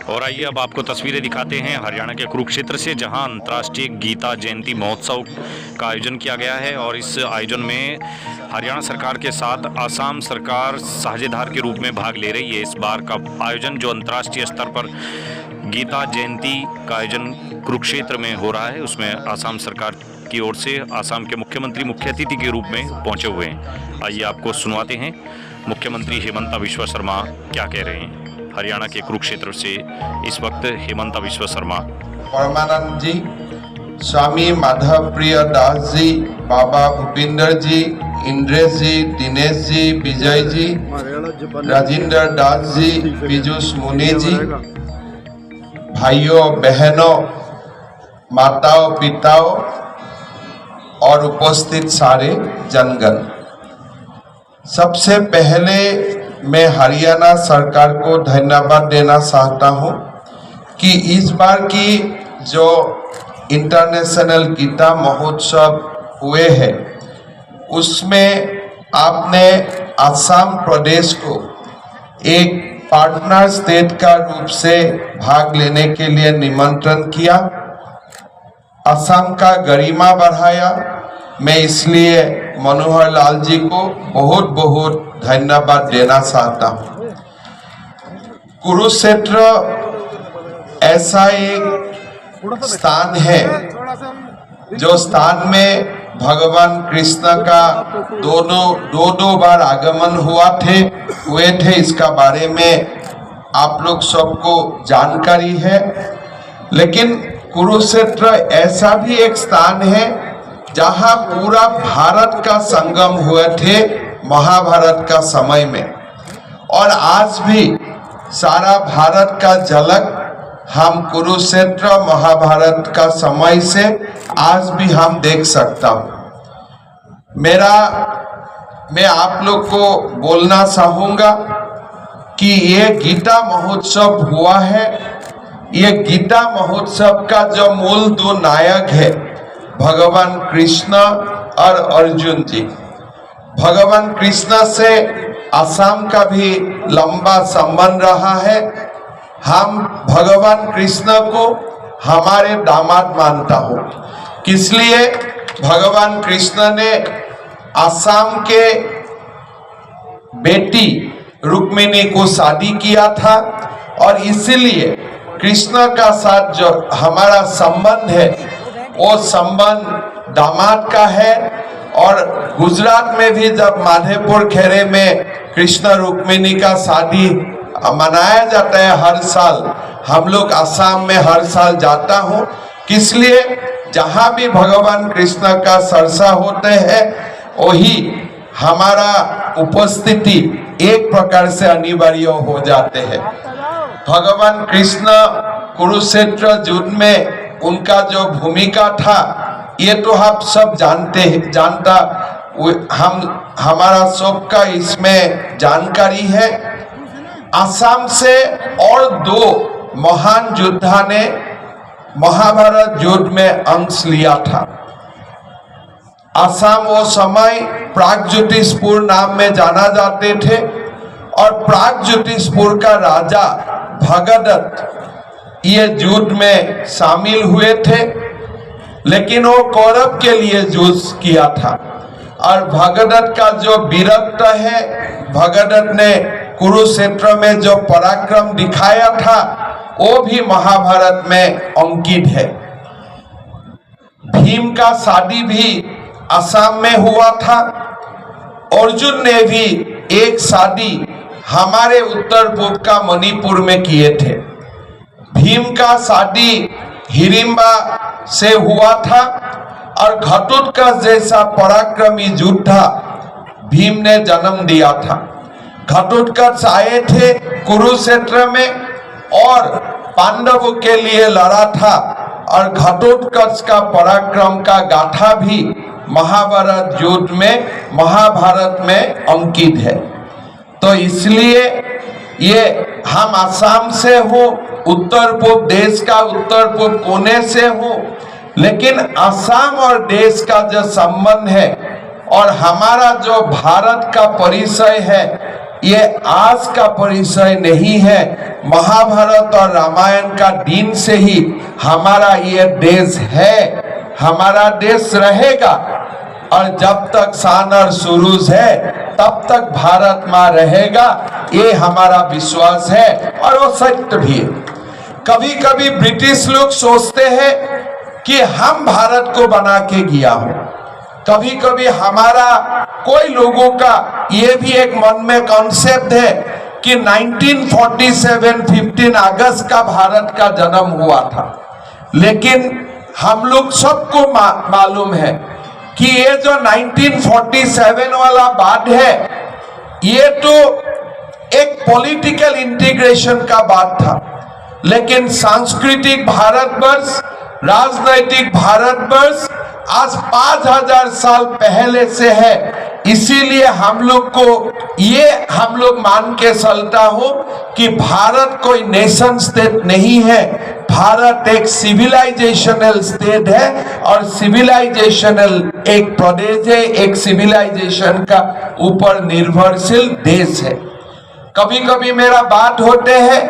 और आइए अब आपको तस्वीरें दिखाते हैं हरियाणा के कुरुक्षेत्र से, जहां अंतर्राष्ट्रीय गीता जयंती महोत्सव का आयोजन किया गया है। और इस आयोजन में हरियाणा सरकार के साथ आसाम सरकार साझेदार के रूप में भाग ले रही है। इस बार का आयोजन जो अंतर्राष्ट्रीय स्तर पर गीता जयंती का आयोजन कुरुक्षेत्र में हो रहा है, उसमें आसाम सरकार की ओर से आसाम के मुख्यमंत्री मुख्य अतिथि के रूप में पहुंचे हुए हैं। आइए आपको सुनवाते हैं मुख्यमंत्री हेमंता बिश्वा शर्मा क्या कह रहे हैं। हरियाणा के कुरुक्षेत्र से इस वक्त हेमंता बिश्वा शर्मा। परमानंद जी, स्वामी माधव प्रिय दास जी, बाबा भूपिंदर जी, इंद्रेश जी, दिनेश जी, विजय जी, राजेंद्र दास जी, पीयूष मुनि जी, भाइयों बहनों, माताओं पिताओं और उपस्थित सारे जनगण, सबसे पहले मैं हरियाणा सरकार को धन्यवाद देना चाहता हूं कि इस बार की जो इंटरनेशनल गीता महोत्सव हुए हैं उसमें आपने असम प्रदेश को एक पार्टनर स्टेट का रूप से भाग लेने के लिए निमंत्रण किया, असम का गरिमा बढ़ाया। मैं इसलिए मनोहर लाल जी को बहुत बहुत धन्यवाद देना चाहता हूँ। कुरुक्षेत्र ऐसा एक स्थान है जो स्थान में भगवान कृष्ण का दो बार आगमन हुए थे। इसका बारे में आप लोग सबको जानकारी है। लेकिन कुरुक्षेत्र ऐसा भी एक स्थान है जहां पूरा भारत का संगम हुए थे महाभारत का समय में, और आज भी सारा भारत का झलक हम कुरुक्षेत्र महाभारत का समय से आज भी हम देख सकता हूं। मैं आप लोग को बोलना चाहूंगा कि ये गीता महोत्सव हुआ है। ये गीता महोत्सव का जो मूल दो नायक है भगवान कृष्ण और अर्जुन जी। भगवान कृष्ण से असम का भी लंबा संबंध रहा है। हम भगवान कृष्ण को हमारे दामाद मानता हूँ, इसलिए भगवान कृष्ण ने असम के बेटी रुक्मिणी को शादी किया था, और इसीलिए कृष्ण का साथ जो हमारा संबंध है वो संबंध दामाद का है। और गुजरात में भी जब माधेपुर खेरे में कृष्ण रुक्मिणी का शादी मनाया जाता है हर साल, हम लोग असम में हर साल जाता हूँ, इसलिए जहाँ भी भगवान कृष्ण का चर्चा होते हैं वही हमारा उपस्थिति एक प्रकार से अनिवार्य हो जाते हैं। भगवान कृष्ण कुरुक्षेत्र युद्ध में उनका जो भूमिका था ये तो आप सब जानता हमारा सबका इसमें जानकारी है। असम से और दो महान योद्धा ने महाभारत युद्ध में अंश लिया था। असम वो समय प्रागज्योतिषपुर नाम में जाना जाते थे, और प्रागज्योतिषपुर का राजा भगदत्त ये युद्ध में शामिल हुए थे, लेकिन वो कौरव के लिए युद्ध किया था। और भगदत्त का जो वीरत्व है, भगदत्त ने कुरुक्षेत्र में जो पराक्रम दिखाया था वो भी महाभारत में अंकित है। भीम का शादी भी असम में हुआ था। अर्जुन ने भी एक शादी हमारे उत्तर पूर्व का मणिपुर में किए थे। भीम का शादी हिडिंबा से हुआ था, और घटोत्कच जैसा पराक्रमी योद्धा भीम ने जन्म दिया था। घटोत्कच आए थे कुरुक्षेत्र में और पांडवों के लिए लड़ा था, और घटोत्कच का पराक्रम का गाथा भी महाभारत युद्ध में महाभारत में अंकित है। तो इसलिए ये हम असम से हो, उत्तर पूर्व देश का उत्तर पूर्व कोने से हो, लेकिन असम और देश का जो संबंध है और हमारा जो भारत का परिचय है ये आज का परिचय नहीं है। महाभारत और रामायण का दिन से ही हमारा ये देश है, हमारा देश रहेगा और जब तक शान और सुरूज है तब तक भारत माँ रहेगा, ये हमारा विश्वास है और वो सत्य भी है। कभी कभी ब्रिटिश लोग सोचते हैं कि हम भारत को बना के गया हो, कभी कभी हमारा कोई लोगों का ये भी एक मन में कॉन्सेप्ट है कि 1947 15 अगस्त का भारत का जन्म हुआ था, लेकिन हम लोग सबको मालूम है कि ये जो 1947 वाला बात है ये तो एक पॉलिटिकल इंटीग्रेशन का बात था, लेकिन सांस्कृतिक भारतवर्ष, राजनैतिक भारतवर्ष आज 5000 साल पहले से है। इसीलिए हम लोग मान के चलता हूं कि भारत कोई नेशन स्टेट नहीं है, भारत एक सिविलाइजेशनल स्टेट है और सिविलाइजेशनल एक प्रदेश है, एक सिविलाइजेशन का ऊपर निर्भरशील देश है। कभी कभी मेरा बात होते हैं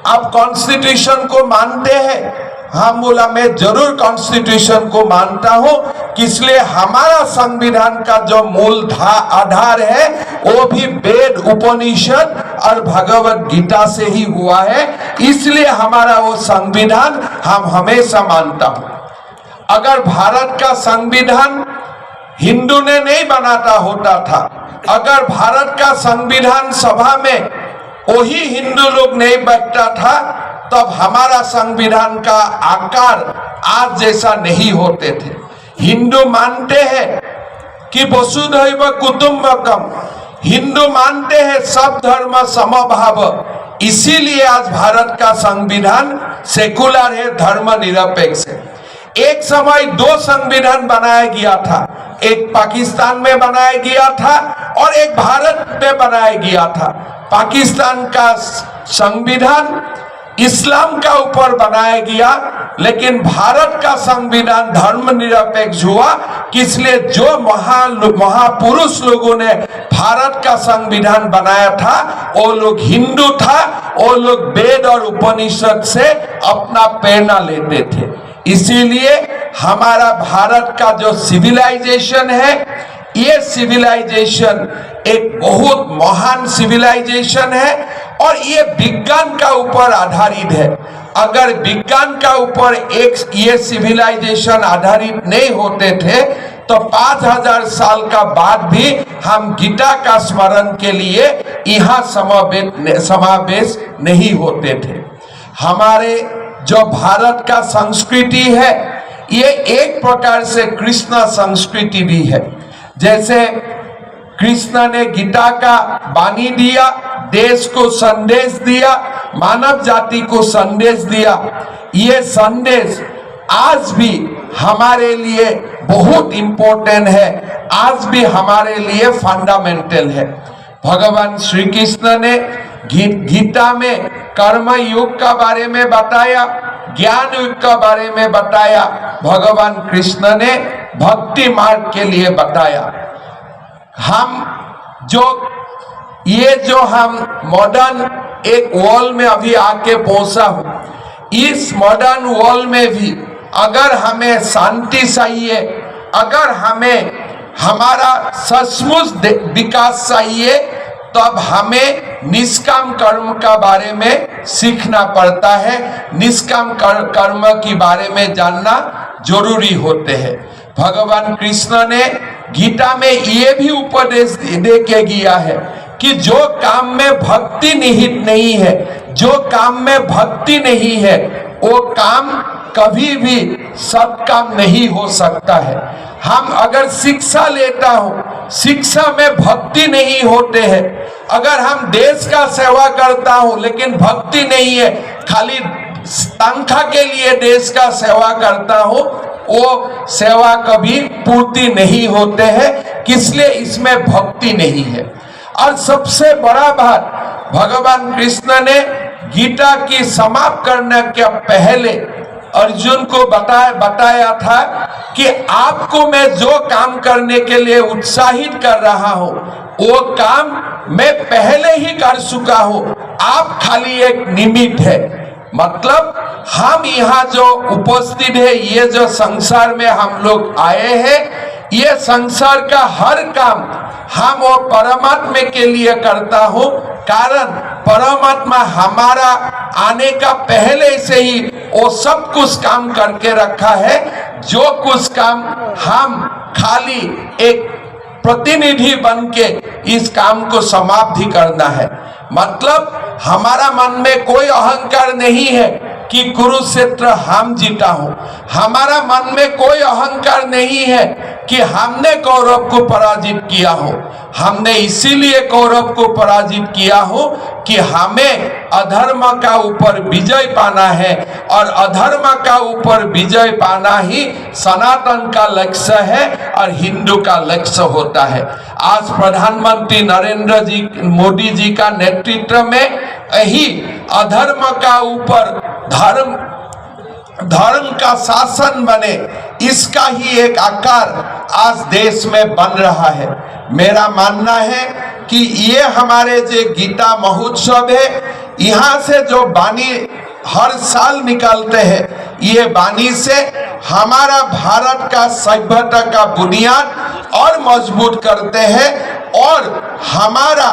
आप कॉन्स्टिट्यूशन को मानते हैं, हम बोला मैं जरूर कॉन्स्टिट्यूशन को मानता हूं, इसलिए हमारा संविधान का जो मूल आधार है वो भी वेद, उपनिषद और भगवत गीता से ही हुआ है, इसलिए हमारा वो संविधान हम हमेशा मानता हूं। अगर भारत का संविधान हिंदू ने नहीं बनाता होता था, अगर भारत का संविधान सभा में वही हिंदू लोग नहीं बैठता था, तब हमारा संविधान का आकार आज जैसा नहीं होते थे। हिंदू मानते हैं कि वसुधैव कुटुंबकम, हिंदू मानते हैं सब धर्म समभाव, इसीलिए आज भारत का संविधान सेकुलर है, धर्म निरपेक्ष है। एक समय 2 संविधान बनाया गया था, एक पाकिस्तान में बनाया गया था और एक भारत में बनाया गया था। पाकिस्तान का संविधान इस्लाम का ऊपर बनाया गया, लेकिन भारत का संविधान धर्मनिरपेक्ष हुआ, इसलिए जो महापुरुष लोगों ने भारत का संविधान बनाया था वो लोग हिंदू था, वो लोग वेद और उपनिषद से अपना प्रेरणा लेते थे। इसीलिए हमारा भारत का जो सिविलाइजेशन है, ये सिविलाइजेशन एक बहुत महान सिविलाइजेशन है और ये विज्ञान का ऊपर आधारित है। अगर विज्ञान का ऊपर ये सिविलाइजेशन आधारित नहीं होते थे तो 5000 साल का बाद भी हम गीता का स्मरण के लिए यहाँ समावेश नहीं होते थे। हमारे जो भारत का संस्कृति है ये एक प्रकार से कृष्ण संस्कृति भी है। जैसे कृष्ण ने गीता का वाणी दिया, देश को संदेश दिया, मानव जाति को संदेश दिया, ये संदेश आज भी हमारे लिए बहुत इंपॉर्टेंट है, आज भी हमारे लिए फंडामेंटल है। भगवान श्री कृष्ण ने गीता में कर्म योग का बारे में बताया, ज्ञान युग का बारे में बताया, भगवान कृष्ण ने भक्ति मार्ग के लिए बताया। हम मॉडर्न एक वर्ल्ड में अभी आके पहुंचा हूं, इस मॉडर्न वर्ल्ड में भी अगर हमें शांति चाहिए, अगर हमें हमारा सचमुच विकास चाहिए, तब हमें निष्काम कर्म का बारे में सीखना पड़ता है, निष्काम कर्म के बारे में जानना जरूरी होते हैं। भगवान कृष्ण ने गीता में ये भी उपदेश दे के गया है कि जो काम में भक्ति निहित नहीं है, जो काम में भक्ति नहीं है, वो काम कभी भी सत्काम नहीं हो सकता है। हम अगर शिक्षा लेता हूं, शिक्षा में भक्ति नहीं होते हैं, अगर हम देश का सेवा करता हूं लेकिन भक्ति नहीं है, खाली तनख्वाह के लिए देश का सेवा करता हूं, वो सेवा कभी पूर्ति नहीं होते हैं, इसलिए इसमें भक्ति नहीं है। और सबसे बड़ा बात, भगवान कृष्ण ने गीता की समाप्त करने के पहले अर्जुन को बताया था कि आपको मैं जो काम करने के लिए उत्साहित कर रहा हूं, वो काम मैं पहले ही कर चुका हूं, आप खाली एक निमित्त है। मतलब हम यहाँ जो उपस्थित है, ये जो संसार में हम लोग आए हैं, ये संसार का हर काम हम वो परमात्मा के लिए करता हूँ। कारण परमात्मा हमारा आने का पहले से ही वो सब कुछ काम करके रखा है। जो कुछ काम हम खाली एक प्रतिनिधि बन के इस काम को समाप्ति करना है। मतलब हमारा मन में कोई अहंकार नहीं है कि कुरुक्षेत्र हम जीता हूं। हमारा मन में कोई अहंकार नहीं है कि हमने कौरव को पराजित किया हो। हमने इसीलिए कौरव को पराजित किया हो कि हमें अधर्म का ऊपर विजय पाना है, और अधर्म का ऊपर विजय पाना ही सनातन का लक्ष्य है और हिंदू का लक्ष्य होता है। आज प्रधानमंत्री नरेंद्र जी मोदी जी का नेतृत्व में यही अधर्म का ऊपर धर्म का शासन बने, इसका ही एक आकार आज देश में बन रहा है। मेरा मानना है कि ये हमारे जो गीता महोत्सव है, यहाँ से जो वाणी हर साल निकालते हैं, ये वाणी से हमारा भारत का सभ्यता का बुनियाद और मजबूत करते हैं, और हमारा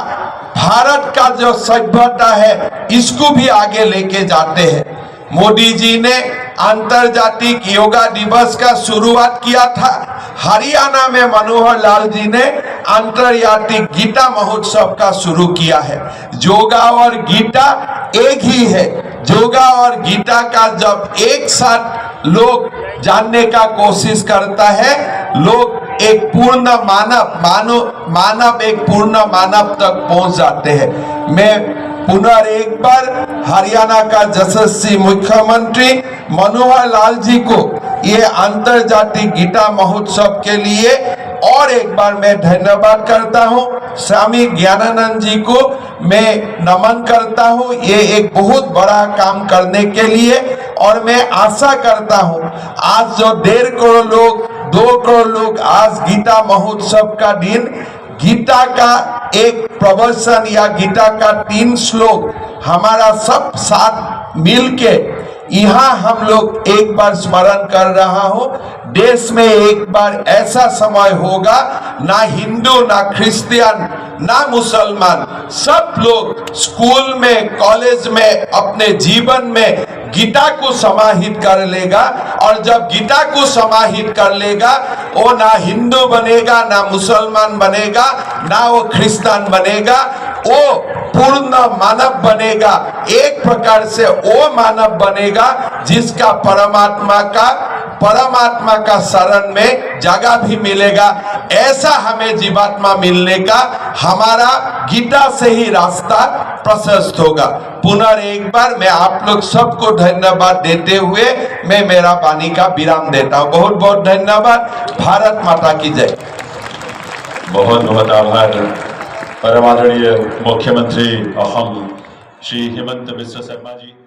भारत का जो सभ्यता है इसको भी आगे लेके जाते हैं। मोदी जी ने अंतर्जातिक योगा दिवस का शुरुआत किया था। हरियाणा में मनोहर लाल जी ने अंतर्जातिक गीता महोत्सव का शुरू किया है। योगा और गीता एक ही है। योगा और गीता का जब एक साथ लोग जानने का कोशिश करता है, लोग एक पूर्ण मानव एक पूर्ण मानव तक पहुंच जाते हैं। मैं पुनः एक बार हरियाणा का यशस्वी मुख्यमंत्री मनोहर लाल जी को ये अंतर्जातिक गीता महोत्सव के लिए और एक बार मैं धन्यवाद करता हूँ। स्वामी ज्ञानानंद जी को मैं नमन करता हूँ, ये एक बहुत बड़ा काम करने के लिए। और मैं आशा करता हूँ आज जो 1.5 करोड़ लोग 2 करोड़ लोग आज गीता महोत्सव का दिन गीता का एक प्रवचन या गीता का 3 श्लोक हमारा सब साथ मिलके यहाँ हम लोग एक बार स्मरण कर रहा हूँ। देश में एक बार ऐसा समय होगा, ना हिंदू ना क्रिश्चियन ना मुसलमान, सब लोग स्कूल में कॉलेज में अपने जीवन में गीता को समाहित कर लेगा। और जब गीता को समाहित कर लेगा, वो ना हिंदू बनेगा ना मुसलमान बनेगा ना वो क्रिश्चियन बनेगा, वो पूर्ण मानव बनेगा। एक प्रकार से वो मानव बनेगा जिसका परमात्मा का शरण में जगह भी मिलेगा। ऐसा हमें जीवात्मा मिलने का हमारा गीता से ही रास्ता प्रशस्त होगा। पुनः एक बार मैं आप लोग सबको धन्यवाद देते हुए मैं मेरा वाणी का विराम देता हूँ। बहुत बहुत धन्यवाद। भारत माता की जय। बहुत बहुत आभार परम आदरणीय मुख्यमंत्री अहम श्री हेमंत बिस्वा शर्मा जी।